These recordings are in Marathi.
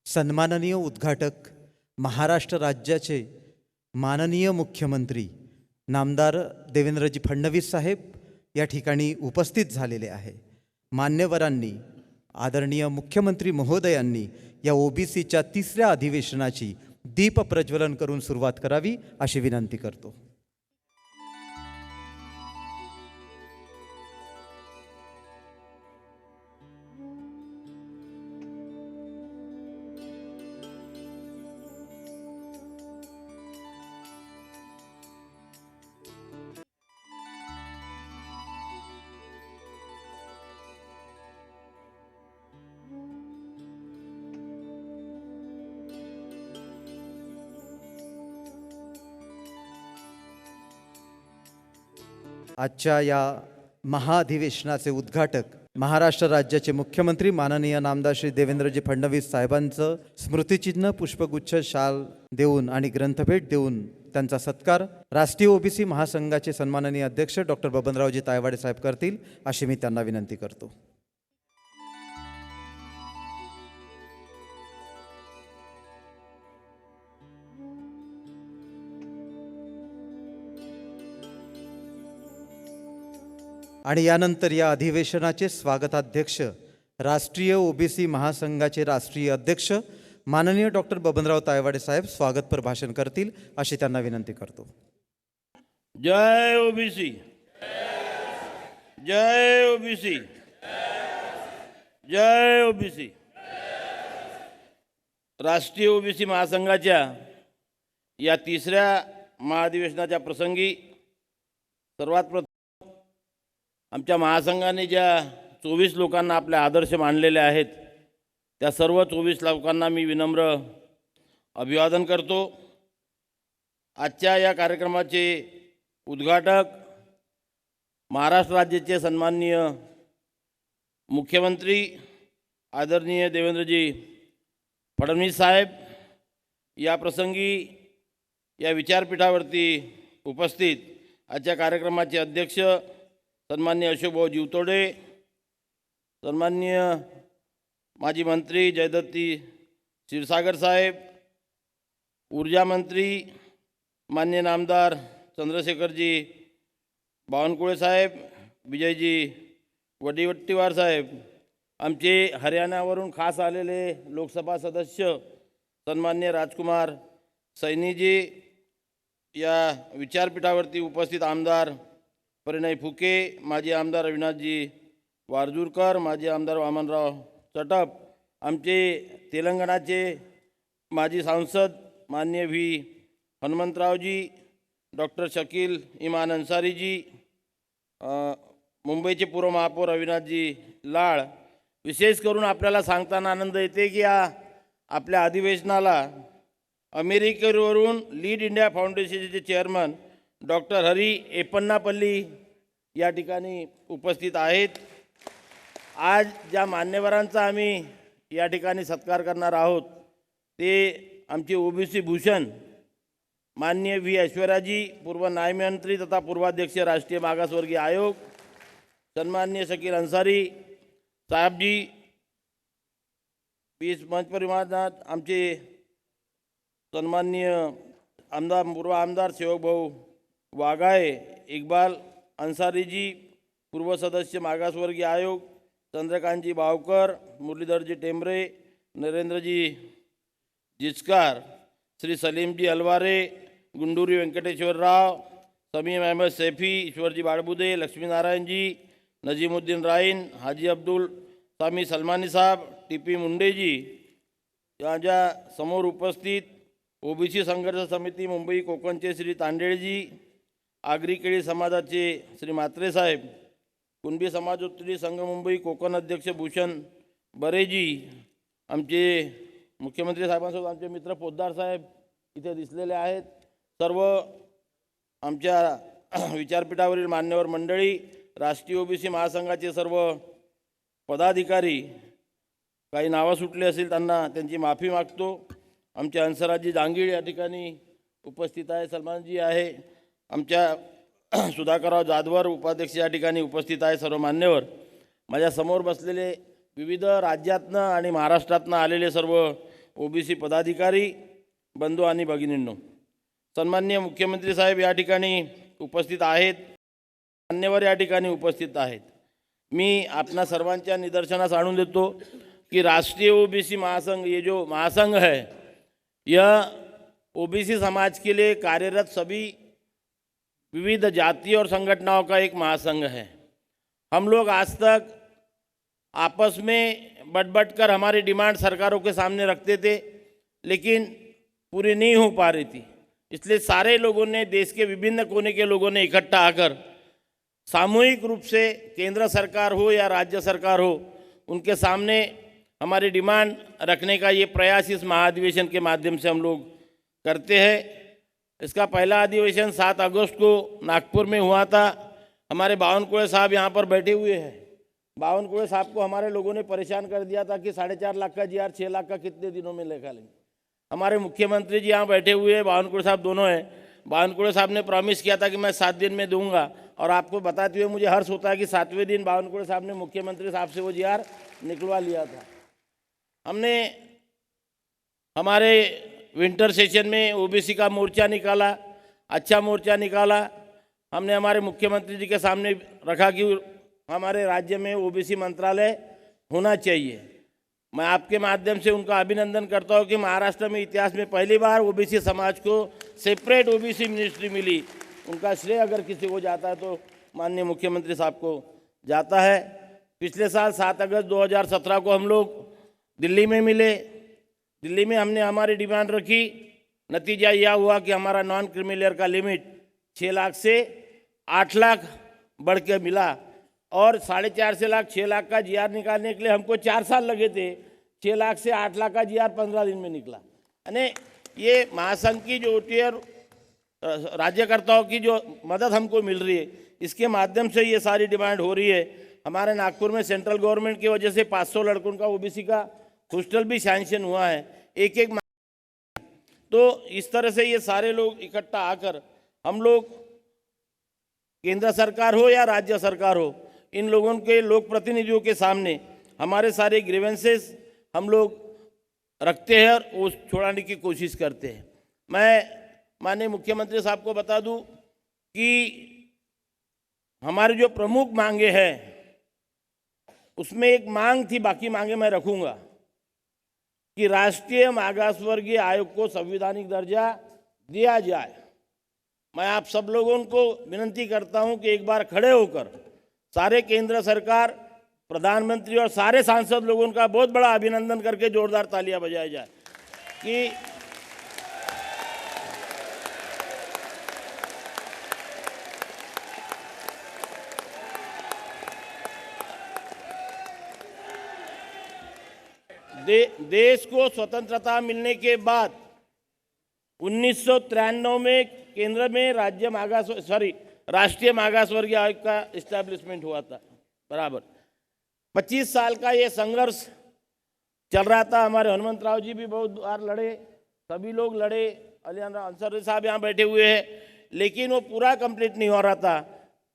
सन्माननीय उद्घाटक महाराष्ट्र राज्याचे माननीय मुख्यमंत्री नामदार देवेंद्रजी फडणवीस साहेब या ठिकाणी उपस्थित झालेले आहे। मान्यवरांनी आदरणीय मुख्यमंत्री महोदयांनी या ओबीसीच्या तिसऱ्या अधिवेशनाची दीप प्रज्वलन करून सुरुवात करावी अशी विनंती करतो। आजच्या या महाअधिवेशनाचे उद्घाटक महाराष्ट्र राज्याचे मुख्यमंत्री माननीय नामदार श्री देवेंद्रजी फडणवीस साहेबांचं स्मृतिचिन्ह, पुष्पगुच्छ, शाल देऊन आणि ग्रंथभेट देऊन त्यांचा सत्कार राष्ट्रीय ओबीसी महासंघाचे सन्माननीय अध्यक्ष डॉक्टर बबनरावजी तायवाडे साहेब करतील अशी मी त्यांना विनंती करतो। आणि यानंतर या अधिवेशनाचे स्वागताध्यक्ष राष्ट्रीय ओबीसी महासंघाचे राष्ट्रीय अध्यक्ष माननीय डॉक्टर बबनराव तायवाडे साहेब स्वागतपर भाषण करतील अशी त्यांना विनंती करतो। जय ओबीसी, जय ओबीसी, जय ओबीसी। राष्ट्रीय ओबीसी महासंघाच्या या तिसऱ्या महाअधिवेशनाच्या प्रसंगी सर्वात प्रथम आमच्या महासंघाने ज्या 24 लोकांना आपले आदर्श मानलेले आहेत त्या सर्व 24 लोकांना मी विनम्र अभिवादन करतो। आजच्या या कार्यक्रमाचे उद्घाटक महाराष्ट्र राज्याचे सन्माननीय मुख्यमंत्री आदरणीय देवेंद्रजी फडणवीस साहेब या प्रसंगी या विचारपीठावरती उपस्थित आजच्या कार्यक्रमाचे अध्यक्ष सन्मान्य अशोकभाऊ जीवतोडे, सन्मान्य माजी मंत्री जयदत्ती क्षीरसागर साहेब, ऊर्जा मंत्री मान्य नामदार चंद्रशेखरजी बावनकुळे साहेब, विजयजी वडीवट्टीवार साहेब, आमचे हरियाणावरून खास आलेले लोकसभा सदस्य सन्मान्य राजकुमार सैनीजी, या विचारपीठावरती उपस्थित आमदार परिणय फुके, माजी आमदार अविनाशजी वारजूरकर, माजी आमदार वामनराव चटप, आमचे तेलंगणाचे माजी सांसद मान्य व्ही हनुमंतरावजी, डॉक्टर शकील इमान अन्सारीजी, मुंबईचे पूर्व महापौर अविनाशजी लाळ। विशेष करून आपल्याला सांगताना आनंद येते की आपल्या अधिवेशनाला अमेरिकेवरून लीड इंडिया फाउंडेशनचे चेअरमन डॉक्टर हरी एपन्नापल्ली या ठिकाणी उपस्थित आहेत। आज ज्या मान्यवरांचा आम्ही या ठिकाणी सत्कार करणार आहोत ते आमचे ओबीसी भूषण माननीय व्ही ऐश्वर्याजी, पूर्व न्यायमंत्री तथा पूर्वाध्यक्ष राष्ट्रीय मागासवर्गीय आयोग सन्माननीय शकील अन्सारी साहेबजी, 20 मंच परिवारात आमचे सन्माननीय आमदार पूर्व आमदार सेवकभाऊ वाघाळे, इक्बाल अन्सारीजी, पूर्व सदस्य मागासवर्गीय आयोग चंद्रकांतजी बावकर, मुरलीधरजी टेंबरे, नरेंद्रजी जिचकार, श्री सलीमजी अलवारे, गुंडूरी व्यंकटेश्वरराव, समीम अहमद सैफी, ईश्वरजी बाळबुदे, लक्ष्मीनारायणजी, नजीमुद्दीन राईन, हाजी अब्दुल सामी सलमानी साहब, टीपी मुंडेजी, यांच्या समोर उपस्थित ओबीसी संघर्ष समिती मुंबई कोकणचे श्री तांडेळजी, आगरी केळी समाजाचे श्री म्हात्रे साहेब, कुणबी समाजोत्तरी संघ मुंबई कोकण अध्यक्ष भूषण बरेजी, आमचे मुख्यमंत्री साहेबांसोबत आमचे मित्र पोद्दार साहेब इथे दिसलेले आहेत। सर्व आमच्या विचारपीठावरील मान्यवर मंडळी, राष्ट्रीय ओबीसी महासंघाचे सर्व पदाधिकारी, काही नावं सुटले असेल त्यांना त्यांची माफी मागतो। आमचे हंसराजी जांगीळ या ठिकाणी उपस्थित आहे, सलमानजी आहे, आमच्या सुधाकरराव जाधवर उपाध्यक्ष या ठिकाणी उपस्थित आहे, सर्व मान्यवर। माझ्या समोर बसलेले विविध राज्यातनं आणि महाराष्ट्रातनं आलेले सर्व ओबीसी पदाधिकारी, बंधू आणि भगिनींनो, सन्माननीय मुख्यमंत्री साहेब या ठिकाणी उपस्थित आहेत, मान्यवर या ठिकाणी उपस्थित आहेत. मी आपणा सर्वांच्या निदर्शनास आणून देतो कि राष्ट्रीय ओबीसी महासंघ, ये जो महासंघ है, यह ओबीसी समाज के लिए कार्यरत सभी विविध जाति और संगठनों का एक महासंघ है. हम लोग आज तक आपस में बट कर हमारी डिमांड सरकारों के सामने रखते थे, लेकिन पूरी नहीं हो पा रही थी. इसलिए सारे लोगों ने, देश के विभिन्न कोने के लोगों ने इकट्ठा आकर सामूहिक रूप से केंद्र सरकार हो या राज्य सरकार हो, उनके सामने हमारी डिमांड रखने का ये प्रयास इस महाधिवेशन के माध्यम से हम लोग करते हैं. इसका पहला अधिवेशन 7 अगस्त को नागपुर में हुआ था. हमारे बावनकुळे साहब यहाँ पर बैठे हुए हैं. बावनकुळे साहब को हमारे लोगों ने परेशान कर दिया था कि 4.5 लाख का जीआर 6 लाख का कितने दिनों में लेखा लेंगे. हमारे मुख्यमंत्री जी यहाँ बैठे हुए हैं, बावनकुळे साहब दोनों हैं. बावनकुळे साहब ने प्रॉमिस किया था कि मैं 7 दिन में दूंगा, और आपको बताते हुए मुझे हर्ष होता है कि 7वें दिन बावनकुळे साहब ने मुख्यमंत्री साहब से वो जीआर निकलवा लिया था. हमने हमारे विंटर सेशन में ओबीसी का मोर्चा निकाला, अच्छा मोर्चा निकाला. हमने हमारे मुख्यमंत्री जी के सामने रखा कि हमारे राज्य में ओबीसी मंत्रालय होना चाहिए. मैं आपके माध्यम से उनका अभिनंदन करता हूं कि महाराष्ट्र में इतिहास में पहली बार ओबीसी समाज को सेपरेट ओबीसी मिनिस्ट्री मिली. उनका श्रेय अगर किसी को जाता है तो माननीय मुख्यमंत्री साहब को जाता है. पिछले साल 7 अगस्त 2017 को हम लोग दिल्ली में मिले. दिल्ली में हमने हमारी डिमांड रखी. नतीजा यह हुआ कि हमारा नॉन क्रिमिलियर का लिमिट 6 लाख से 8 लाख बढ़ के मिला, और 4.5 से लाख 6 लाख का जीआर निकालने के लिए हमको 4 साल लगे थे. 6 लाख से 8 लाख का जीआर 15 दिन में निकला. यानी ये महासंघ की जो होती है, राज्यकर्ताओं की जो मदद हमको मिल रही है, इसके माध्यम से ये सारी डिमांड हो रही है. हमारे नागपुर में सेंट्रल गवर्नमेंट की वजह से 500 लड़कों का ओबीसी का हॉस्टल भी सैंक्शन हुआ है. एक तो इस तरह से ये सारे लोग इकट्ठा आकर हम लोग, केंद्र सरकार हो या राज्य सरकार हो, इन लोगों के लोक प्रतिनिधियों के सामने हमारे सारे ग्रीवेंसेस हम लोग रखते हैं और वो छोड़ाने की कोशिश करते हैं. मैं माननीय मुख्यमंत्री साहब को बता दूं कि हमारी जो प्रमुख मांगे हैं उसमें एक मांग थी, बाकी मांगे मैं रखूंगा, कि राष्ट्रीय मागासवर्गीय आयोग को संवैधानिक दर्जा दिया जाए. मैं आप सब लोगों को विनती करता हूं कि एक बार खड़े होकर सारे केंद्र सरकार, प्रधानमंत्री और सारे सांसद लोगों का बहुत बड़ा अभिनंदन करके जोरदार तालियां बजाई जाए कि देश को स्वतंत्रता मिलने के बाद 1993 में केंद्र में राष्ट्रीय मागासवर्गीय आयोग का इस्टेब्लिशमेंट हुआ था. बराबर 25 साल का ये संघर्ष चल रहा था. हमारे हनुमंतराव जी भी बहुत बार लड़े, सभी लोग लड़े, अली अंसारी साहब यहाँ बैठे हुए हैं, लेकिन वो पूरा कंप्लीट नहीं हो रहा था.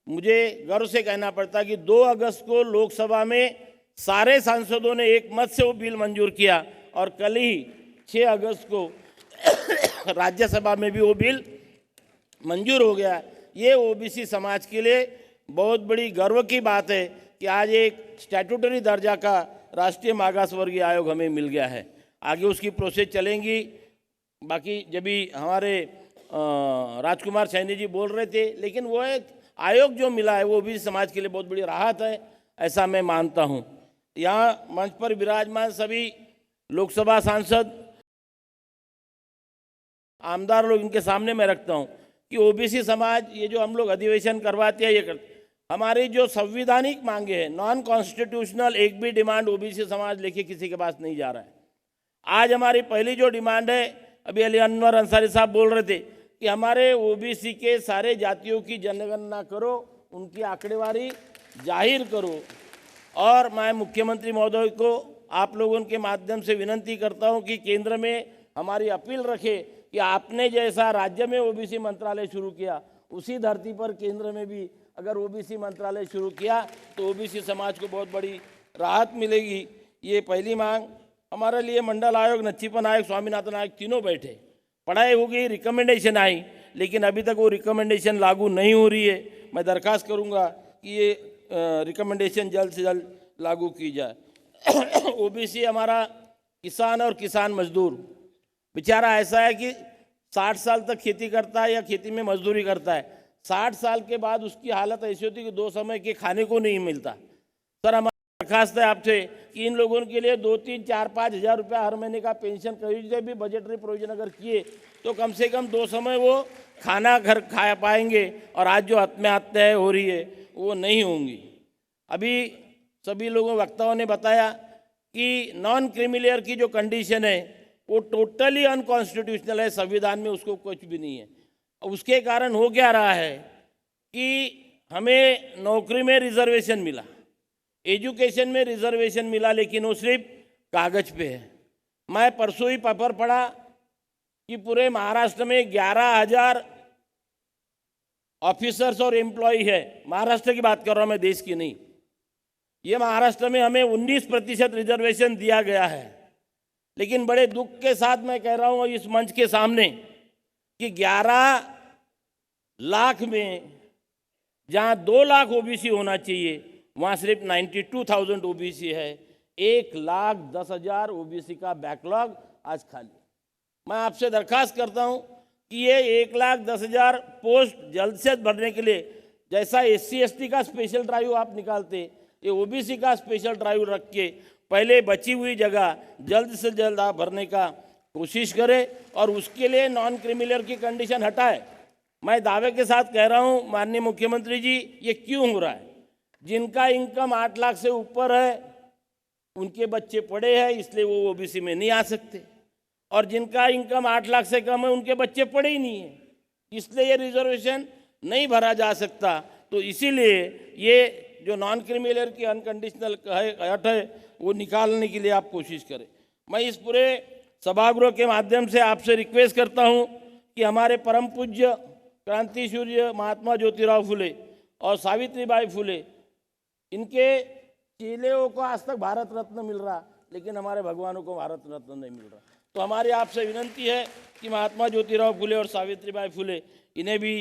मुझे गर्व से कहना पड़ता कि 2 अगस्त को लोकसभा में सारे सांसदों ने एक मत से वो बिल मंजूर किया, और कल ही 6 अगस्त को राज्यसभा में भी वो बिल मंजूर हो गया. ये ओबीसी समाज के लिए बहुत बड़ी गर्व की बात है कि आज एक स्टैट्यूटरी दर्जा का राष्ट्रीय मागासवर्गीय आयोग हमें मिल गया है. आगे उसकी प्रोसेस चलेंगी. बाकी जब भी हमारे राजकुमार सैनी जी बोल रहे थे, लेकिन वो एक आयोग जो मिला है वो भी समाज के लिए बहुत बड़ी राहत है, ऐसा मैं मानता हूँ. यहाँ मंच पर विराजमान सभी लोकसभा सांसद, आमदार लोग, इनके सामने मैं रखता हूँ कि ओबीसी समाज, ये जो हम लोग अधिवेशन करवाते हैं, ये करते, हमारी जो संवैधानिक मांगे हैं, नॉन कॉन्स्टिट्यूशनल एक भी डिमांड ओबीसी समाज लेके किसी के पास नहीं जा रहा है. आज हमारी पहली जो डिमांड है, अभी अली अनवर अंसारी साहब बोल रहे थे कि हमारे ओबीसी के सारे जातियों की जनगणना करो, उनकी आंकड़ेवारी जाहिर करो. और मैं मुख्यमंत्री महोदय को आप लोगों के माध्यम से विनती करता हूं कि केंद्र में हमारी अपील रखे कि आपने जैसा राज्य में ओबीसी मंत्रालय शुरू किया, उसी धरती पर केंद्र में भी अगर ओबीसी मंत्रालय शुरू किया तो ओबीसी समाज को बहुत बड़ी राहत मिलेगी. ये पहली मांग. हमारे लिए मंडल आयोग, नच्छीपन आयोग, स्वामीनाथन आयोग तीनों बैठे, पढ़ाई हो गई, रिकमेंडेशन आई, लेकिन अभी तक वो रिकमेंडेशन लागू नहीं हो रही है। मैं दरख्वास्त करूंगा कि ये रिकमेंडेशन जल्द से जल्द लागू की जाए। ओबीसी हमारा किसान और किसान मजदूर बेचारा ऐसा है कि 60 साल तक खेती करता है या खेती में मजदूरी करता है, 60 साल के बाद उसकी हालत ऐसी होती है कि 2 समय के खाने को नहीं मिलता। सर, हमारी दरखास्त है आपसे कि इन लोगों के लिए 2, 3, 4, 5 हज़ार रुपया हर महीने का पेंशन कहीं भी बजटरी प्रोविजन अगर किए तो कम से कम 2 समय वो खाना घर खा पाएंगे। और आज जो आत्महत्याएँ हो रही है वो नहीं होंगी। अभी सभी लोगों वक्ताओं ने बताया कि नॉन क्रिमिलेयर की जो कंडीशन है वो टोटली अनकॉन्स्टिट्यूशनल है, संविधान में उसको कुछ भी नहीं है। उसके कारण हो क्या रहा है कि हमें नौकरी में रिजर्वेशन मिला, एजुकेशन में रिजर्वेशन मिला, लेकिन वो सिर्फ कागज पे है। मैं परसों ही पेपर पढ़ा कि पूरे महाराष्ट्र में 11,000 ऑफिसर्स और एम्प्लॉय है। महाराष्ट्र की बात कर रहा हूँ मैं, देश की नहीं। ये महाराष्ट्र में हमें 19% रिजर्वेशन दिया गया है, लेकिन बड़े दुख के साथ मैं कह रहा हूँ इस मंच के सामने कि 11 लाख में जहाँ 2 लाख ओबीसी होना चाहिए वहाँ सिर्फ 92,000 ओबीसी है। 1,10,000 ओबीसी का बैकलॉग आज खाली। मैं आपसे दरखास्त करता हूँ कि ये 1,10,000 पोस्ट जल्द से जल्द भरने के लिए, जैसा SC ST का स्पेशल ड्राइव आप निकालते, ये ओबीसी का स्पेशल ड्राइव रख के पहले बची हुई जगह जल्द से जल्द आप भरने का कोशिश करें और उसके लिए नॉन क्रिमिलेयर की कंडीशन हटाए। मैं दावे के साथ कह रहा हूँ माननीय मुख्यमंत्री जी, ये क्यों हो रहा है? जिनका इनकम 8 लाख से ऊपर है उनके बच्चे पढ़े हैं, इसलिए वो ओबीसी में नहीं आ सकते, और जिनका इनकम 8 लाख से कम है उनके बच्चे पढ़े ही नहीं है, इसलिए ये रिजर्वेशन नहीं भरा जा सकता। तो इसीलिए ये जो नॉन क्रिमिलेयर की अनकंडीशनल हट है वो निकालने के लिए आप कोशिश करें। मैं इस पूरे सभागृह के माध्यम से आपसे रिक्वेस्ट करता हूं कि हमारे परम पूज्य क्रांति सूर्य महात्मा ज्योतिराव फुले और सावित्रीबाई फुले, इनके चेलों को आज तक भारत रत्न मिल रहा, लेकिन हमारे भगवानों को भारत रत्न नहीं मिल रहा। तो हमारी आपसे विनंती है कि महात्मा ज्योतिराव फुले और सावित्रीबाई फुले, इन्हें भी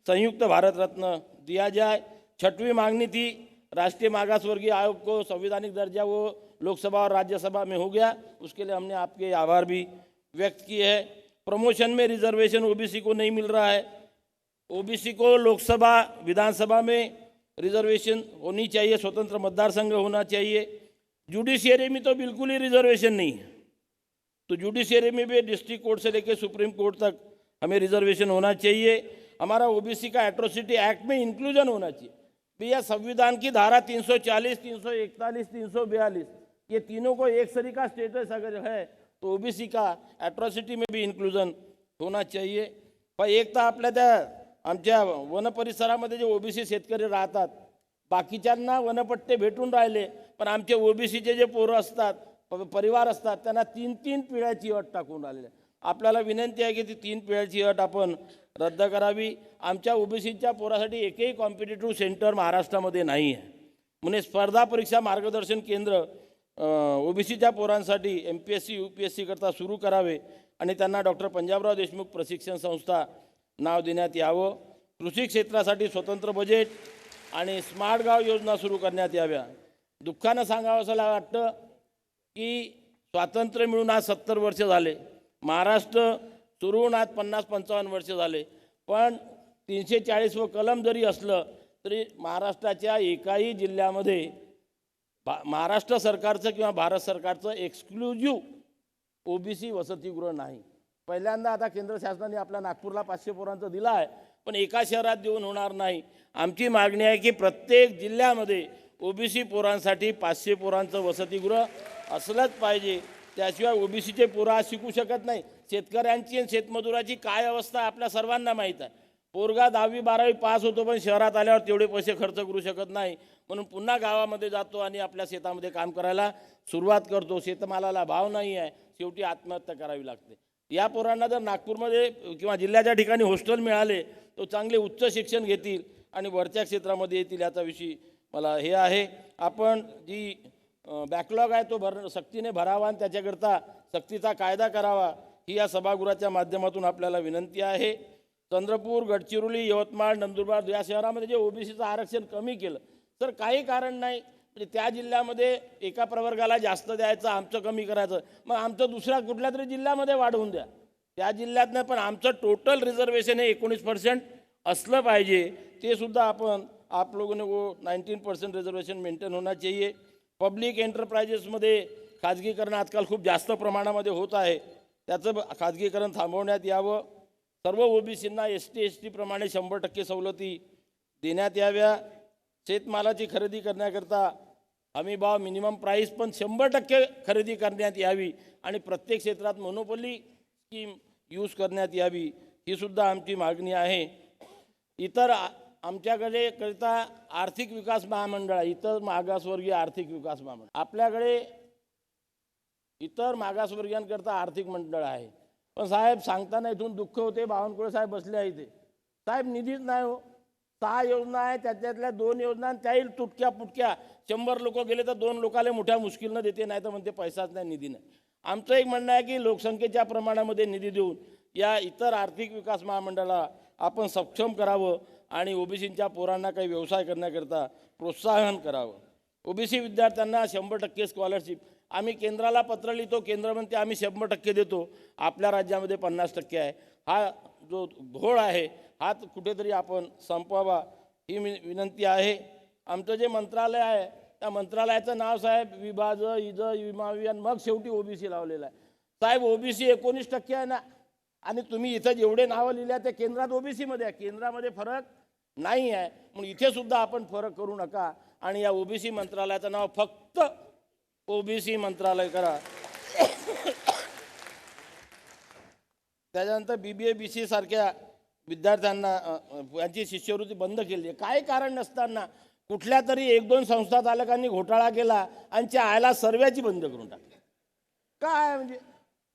संयुक्त भारत रत्न दिया जाए। 6वीं मांगनी थी राष्ट्रीय मागास वर्गीय आयोग को संवैधानिक दर्जा, वो लोकसभा और राज्यसभा में हो गया, उसके लिए हमने आपके आभार भी व्यक्त किए हैं। प्रमोशन में रिजर्वेशन ओबीसी को नहीं मिल रहा है, ओबीसी को लोकसभा विधानसभा में रिजर्वेशन होनी चाहिए, स्वतंत्र मतदार संघ होना चाहिए। जुडिशियरी में तो बिल्कुल ही रिजर्वेशन नहीं है, तो जुडिशियरी में भी डिस्ट्रिक्ट कोर्ट से लेकर सुप्रीम कोर्ट तक हमें रिजर्वेशन होना चाहिए। हमारा ओबीसी का एट्रोसिटी एक्ट में इंक्लूजन होना चाहिए। भैया संविधान की धारा 340, 341, 342 ये तीनों को एक सरी का स्टेटस अगर है तो ओबीसी का एट्रॉसिटी में भी इन्क्लूजन होना चाहिए। पण एक तर आपल्या त्या आमच्या वन परिसरामध्ये जे ओबीसी शेतकरी राहतात, बाकीच्यांना वनपट्टे भेटून राहिले, पण आमचे ओबीसीचे जे पोरं असतात, परिवार असतात, त्यांना 3-3 पिढ्याची अट टाकून राहिलेली आहे। आपल्याला विनंती आहे की ती 3 पिढ्याची अट आपण रद्द करावी। आमच्या ओबीसीच्या पोरासाठी एकही कॉम्पिटिटिव्ह सेंटर महाराष्ट्रामध्ये नाही आहे, म्हणून स्पर्धा परीक्षा मार्गदर्शन केंद्र ओबीसीच्या पोरांसाठी MPSC UPSC करता सुरू करावे आणि त्यांना डॉक्टर पंजाबराव देशमुख प्रशिक्षण संस्था नाव देण्यात यावं। कृषी क्षेत्रासाठी स्वतंत्र बजेट आणि स्मार्ट गाव योजना सुरू करण्यात याव्या। दुःखानं सांगावं असं वाटतं की स्वातंत्र्य मिळून आज 70 वर्ष झाले, महाराष्ट्र सुरू होऊन आज 50-55 वर्ष झाले, पण 340 कलम जरी असलं तरी महाराष्ट्राच्या एकाही जिल्ह्यामध्ये महाराष्ट्र सरकारचं किंवा भारत सरकारचं एक्सक्लुझिव्ह ओबीसी वसतिगृह नाही। पहिल्यांदा आता केंद्र शासनाने आपल्या नागपूरला 500 पोरांचं दिलं आहे, पण एका शहरात देऊन होणार नाही। आमची मागणी आहे की प्रत्येक जिल्ह्यामध्ये ओबीसी पोरांसाठी 500 पोरांचं वसतिगृह असलंच पाहिजे, त्याशिवाय ओबीसीचे पोरं आज शिकू शकत नाही। शेतकऱ्यांची आणि शेतमजुराची काय अवस्था आपल्या सर्वांना माहीत आहे। पोरगा 10वी 12वी पास होतो, पण शहरात आल्यावर तेवढे पैसे खर्च करू शकत नाही, म्हणून पुन्हा गावामध्ये जातो आणि आपल्या शेतामध्ये काम करायला सुरुवात करतो। शेतमालाला भाव नाही आहे, शेवटी आत्महत्या करावी लागते। या पोरांना जर नागपूरमध्ये किंवा जिल्ह्याच्या ठिकाणी हॉस्टेल मिळाले तो चांगले उच्च शिक्षण घेतील आणि वरच्या क्षेत्रामध्ये येतील, याचा विषय मला हे आहे। आपण जी बॅकलॉग आहे तो सक्तीने भरावा आणि त्याच्याकरता सक्तीचा कायदा करावा ही या सभागृहाच्या माध्यमातून आपल्याला विनंती आहे. चंद्रपूर, गडचिरोली, यवतमाळ, नंदुरबार या शहरामध्ये जे ओबीसीचं आरक्षण कमी केलं तर काही कारण नाही. म्हणजे त्या जिल्ह्यामध्ये एका प्रवर्गाला जास्त द्यायचं, आमचं कमी करायचं, मग आमचं दुसऱ्या कुठल्या तरी जिल्ह्यामध्ये वाढवून द्या. त्या जिल्ह्यात नाही पण आमचं टोटल रिझर्वेशन हे 19% असलं पाहिजे. ते सुद्धा आपण आप लोगों ने वो 19% रिझर्वेशन मेंटेन होना चाहिए. पब्लिक एंटरप्राइजेसमध्ये खाजगीकरण आजकाल खूप जास्त प्रमाणामध्ये होत आहे, त्याचं खाजगीकरण थांबवण्यात यावं. सर्व ओबीसींना ST प्रमाणे 100% सवलती देण्यात याव्या. शेतमालाची खरेदी करण्याकरता हमी भाव मिनिमम प्राईस पण 100% खरेदी करण्यात यावी आणि प्रत्येक क्षेत्रात मोनोपोली स्कीम यूज करण्यात यावी, ही सुद्धा आमची मागणी आहे. इतर आमच्याकडे करिता आर्थिक विकास महामंडळ आहे, इतर मागासवर्गीय आर्थिक विकास महामंडळ. आपल्याकडे इतर मागासवर्गीयांकरता आर्थिक मंडळ आहे. पण साहेब सांगताना इथून दुःख होते, बावनकुळे साहेब बसले आहे इथे. साहेब निधीच नाही हो. 6 योजना आहे, त्याच्यातल्या 2 योजना आणि त्याही तुटक्या पुटक्या. 100 लोक गेले तर 2 लोकाले मोठ्या मुश्किलनं देते, नाही तर म्हणते पैसाच नाही, निधी नाही. आमचं एक म्हणणं आहे की लोकसंख्येच्या प्रमाणामध्ये निधी देऊन या इतर आर्थिक विकास महामंडळाला आपण सक्षम करावं आणि ओबीसींच्या पोरांना काही व्यवसाय करण्याकरता प्रोत्साहन करावं. ओबीसी विद्यार्थ्यांना 100% स्कॉलरशिप. आम्ही केंद्राला पत्र लिहितो, केंद्र म्हणते आम्ही 100% देतो, आपल्या राज्यामध्ये 50% आहे. हा जो घोळ आहे हा कुठेतरी आपण संपवावा ही विनंती आहे. आमचं जे मंत्रालय आहे त्या मंत्रालयाचं नाव साहेब विभाज इज विमावियान मग शेवटी ओबीसी लावलेलं आहे. साहेब ओबीसी 19% आहे ना, आणि तुम्ही इथं जेवढे नावं लिहिल्या ते केंद्रात ओबीसीमध्ये आहे. केंद्रामध्ये फरक नाही आहे, म्हणून इथे सुद्धा आपण फरक करू नका आणि या ओबीसी मंत्रालयाचं नाव फक्त ओबीसी मंत्रालय करा. त्याच्यानंतर BBA BCA सारख्या विद्यार्थ्यांना यांची शिष्यवृत्ती बंद केली आहे. काय कारण नसताना कुठल्या तरी 1-2 संस्था चालकांनी घोटाळा केला आणि त्या आयला सर्व्याची बंद करून टाकली. काय म्हणजे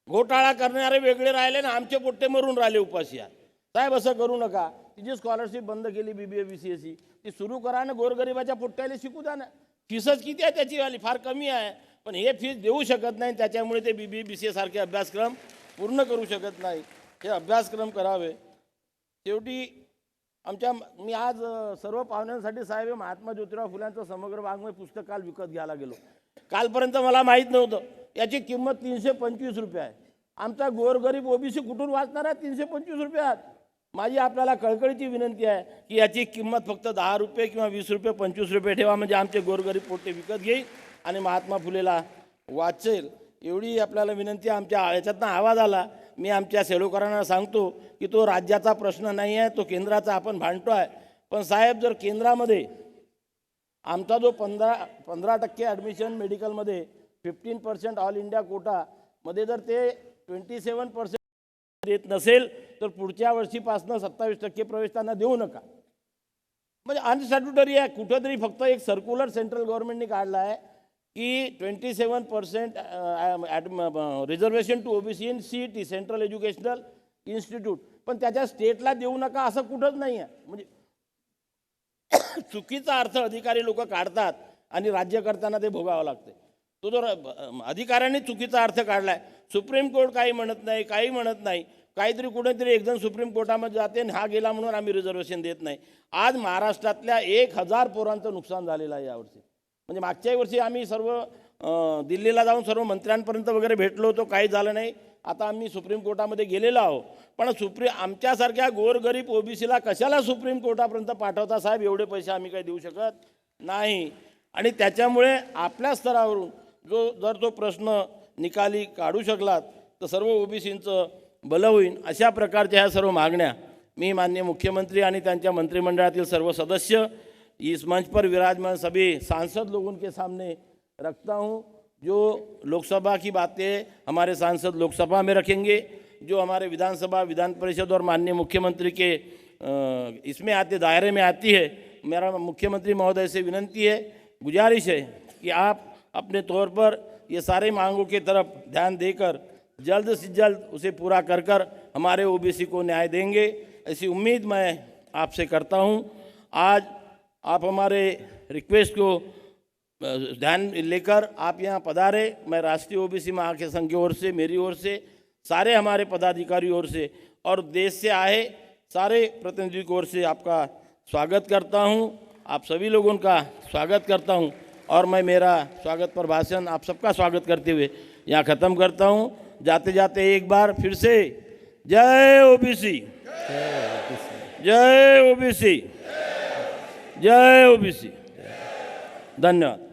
घोटाळा करणारे वेगळे राहिले ना, आमचे पोट्टे मरून राहिले उपाशी आहे. साहेब असं करू नका. तिची स्कॉलरशिप बंद केली BBA BCAची, ती सुरू करा ना, गोरगरिबाच्या पोट्ट्याला शिकू द्या ना. फीसच किती आहे त्याची वाली, फार कमी आहे, पण हे फीस देऊ शकत नाही, त्याच्यामुळे ते BBA BCA सारखे अभ्यासक्रम पूर्ण करू शकत नाही. हे अभ्यासक्रम करावे. शेवटी मी आज सर्व पाहुण्यांसाठी साहेब महात्मा ज्योतिराव फुल्यांचं समग्र वाङ्मय पुस्तक काल विकत घ्यायला गेलो. कालपर्यंत मला माहीत नव्हतं याची किंमत 325 रुपये आहे. आमचा गोरगरीब ओबीसी कुठून वाचणार आहे 325 रुपयात? माझी आपल्याला कळकळीची विनंती आहे की याची किंमत फक्त 10 रुपये किंवा 20 रुपये 25 रुपये ठेवा, म्हणजे आमचे गोरगरीब पोट्टे विकत घेईल आणि महात्मा फुलेला वाचेल. एवढी आपल्याला विनंती आहे. आमच्या याच्यातनं आवाज आला, मी आमच्या सेडोकरांना सांगतो की तो राज्याचा प्रश्न नाही आहे, तो केंद्राचा आपण भांडतो आहे. पण साहेब जर केंद्रामध्ये आमचा जो 15% ॲडमिशन मेडिकलमध्ये 15% ऑल इंडिया कोटामध्ये जर ते 27% देत नसेल तर पुढच्या वर्षीपासून 27% प्रवेश त्यांना देऊ नका. म्हणजे अनस्टॅट्युटरी आहे. कुठंतरी फक्त एक सर्क्युलर सेंट्रल गव्हर्नमेंटने काढला आहे की 27% reservation to OBC in CET central educational institute, पण त्याच्या स्टेटला देऊ नका असं कुठंच नाही आहे. म्हणजे चुकीचा अर्थ अधिकारी लोक काढतात आणि राज्यकर्त्यांना ते भोगावं लागते. तो जर अधिकाऱ्यांनी चुकीचा अर्थ काढला आहे. सुप्रीम कोर्ट काही म्हणत नाही, काही म्हणत नाही, काहीतरी कुठेतरी एकजण सुप्रीम कोर्टामध्ये जाते आणि हा गेला म्हणून आम्ही रिझर्वेशन देत नाही. आज महाराष्ट्रातल्या 1000 पोरांचं नुकसान झालेलं आहे यावर्षी. म्हणजे मागच्याही वर्षी आम्ही सर्व दिल्लीला जाऊन सर्व मंत्र्यांपर्यंत वगैरे भेटलो होतो, काही झालं नाही. आता आम्ही सुप्रीम कोर्टामध्ये गेलेलो आहोत, पण आमच्यासारख्या गोरगरीब ओबीसीला कशाला सुप्रीम कोर्टापर्यंत पाठवता साहेब? एवढे पैसे आम्ही काही देऊ शकत नाही. आणि त्याच्यामुळे आपल्या स्तरावरून जर तो प्रश्न निकाली काढू शकलात तर सर्व ओबीसींचं भलं होईल. अशा प्रकारच्या ह्या सर्व मागण्या मी माननीय मुख्यमंत्री आणि त्यांच्या मंत्रिमंडळातील सर्व सदस्य इस मंच पर विराजमान सभी सांसद लोगों के सामने रखता हूँ. जो लोकसभा की बातें हमारे सांसद लोकसभा में रखेंगे, जो हमारे विधानसभा विधान परिषद और माननीय मुख्यमंत्री के इसमें आते दायरे में आती है, मेरा मुख्यमंत्री महोदय से विनंती है, गुजारिश है कि आप अपने तौर पर ये सारे मांगों की तरफ ध्यान देकर जल्द से जल्द उसे पूरा कर कर हमारे ओबीसी को न्याय देंगे, ऐसी उम्मीद मैं आपसे करता हूँ. आज आप हमारे रिक्वेस्ट को ध्यान लेकर आप यहाँ पधारे। मैं राष्ट्रीय ओबीसी महासंघ की ओर से, मेरी ओर से, सारे हमारे पदाधिकारियों ओर से और देश से आए सारे प्रतिनिधियों की ओर से आपका स्वागत करता हूँ। आप सभी लोगों का स्वागत करता हूँ और मैं मेरा स्वागत पर भाषण आप सबका स्वागत करते हुए यहाँ ख़त्म करता हूँ। जाते जाते एक बार फिर से जय ओबीसी, जय ओबीसी, जय ओबीसी। धन्यवाद।